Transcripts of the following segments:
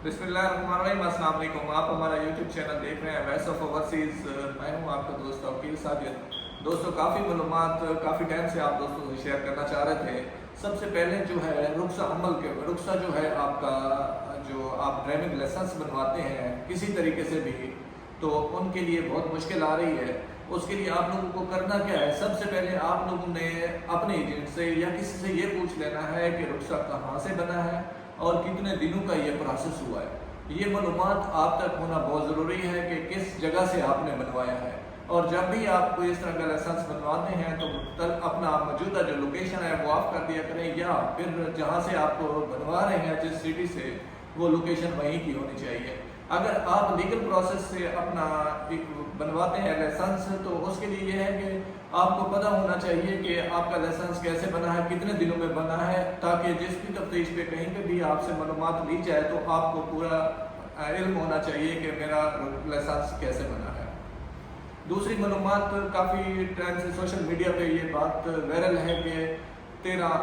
बिस्मिल्लाहिर्रहमानिर्रहीम। अस्सलाम वालेकुम। आप हमारा यूट्यूब चैनल देख रहे हैं वॉइस ऑफ ओवरसीज़। मैं हूं आपका दोस्त वकील साजिद। दोस्तों, काफ़ी मालूमात काफ़ी टाइम से आप दोस्तों से शेयर करना चाह रहे थे। सबसे पहले जो है रुख्सा जो है आपका, जो आप ड्राइविंग लाइसेंस बनवाते हैं किसी तरीके से भी, तो उनके लिए बहुत मुश्किल आ रही है। उसके लिए आप लोगों को करना क्या है, सबसे पहले आप लोगों ने अपने एजेंट से या किसी से ये पूछ लेना है कि रुख्सा कहाँ से बना है और कितने दिनों का ये प्रोसेस हुआ है। ये मालूमात आप तक होना बहुत ज़रूरी है कि किस जगह से आपने बनवाया है। और जब भी आप कोई इस तरह का लाइसेंस बनवाते हैं तो अपना मौजूदा जो लोकेशन है वो ऑफ कर दिया करें, या फिर जहाँ से आप बनवा रहे हैं जिस सिटी से, वो लोकेशन वहीं की होनी चाहिए। अगर आप लीगल प्रोसेस से अपना बनवाते हैं लाइसेंस, तो उसके लिए ये है कि आपको पता होना चाहिए कि आपका लाइसेंस कैसे बना है, कितने दिनों में बना है, ताकि जिस भी तफ्तीश पे कहीं पे भी आपसे मालूमात ली जाए तो आपको पूरा इल्म होना चाहिए कि मेरा लाइसेंस कैसे बना है। दूसरी मालूमात, काफ़ी टाइम से सोशल मीडिया पे ये बात वायरल है कि 13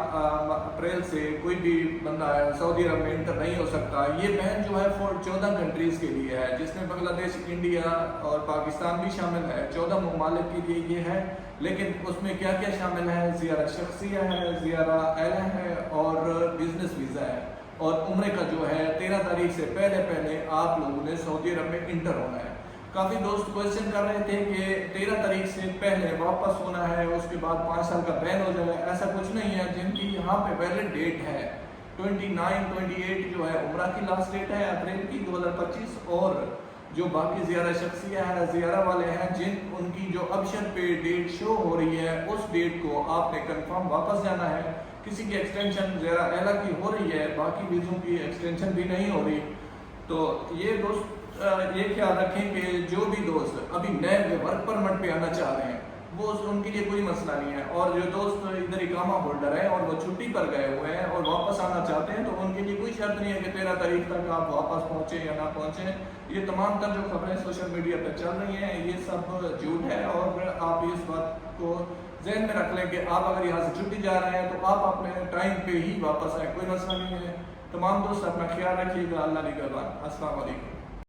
अप्रैल से कोई भी बंदा सऊदी अरब में इंटर नहीं हो सकता। ये बैन जो है 14 कंट्रीज़ के लिए है, जिसमें बांग्लादेश, इंडिया और पाकिस्तान भी शामिल है। 14 ममालिक के लिए ये है, लेकिन उसमें क्या क्या शामिल है, ज़ियारा शख्सिया है, ज़ियारा एला है और बिजनेस वीज़ा है। और उम्रे का जो है 13 तारीख से पहले आप लोगों ने सऊदी अरब में इंटर होना है। काफ़ी दोस्त क्वेश्चन कर रहे थे कि 13 तारीख से पहले वापस होना है, उसके बाद 5 साल का बैन हो जाए। ऐसा कुछ नहीं है। जिनकी यहाँ पे वैलिड डेट है 28 जो है उम्रा की लास्ट डेट है अप्रैल की 2025, और जो बाकी ज़ियारा शख्सिया है, ज़ियारा वाले हैं, जिन उनकी जो ऑप्शन पे डेट शो हो रही है, उस डेट को आपने कंफर्म वापस जाना है। किसी की एक्सटेंशन ज़ियारा एला की हो रही है, बाकी वीज़ों की एक्सटेंशन भी नहीं हो रही। तो ये दोस्त ये ख्याल रखें कि जो भी दोस्त अभी नए वर्क परमिट पे आना चाह रहे हैं, वो उनके लिए कोई मसला नहीं है। और जो दोस्त इधर इकामा होल्डर है और वो छुट्टी पर गए हुए हैं और वापस आना चाहते हैं, तो उनके लिए कोई शर्त नहीं है कि 13 तारीख तक आप वापस पहुँचे या ना पहुँचे। ये तमाम तर जो खबरें सोशल मीडिया पर चल रही हैं, ये सब झूठ है। और आप इस बात को जहन में रख लें कि आप अगर यहाँ से छुट्टी जा रहे हैं तो आप अपने टाइम पे ही वापस आए, कोई मसला नहीं है। तमाम दोस्त अपना ख्याल रखिएगा। अल्लाह निगहबान। अस्सलाम वालेकुम।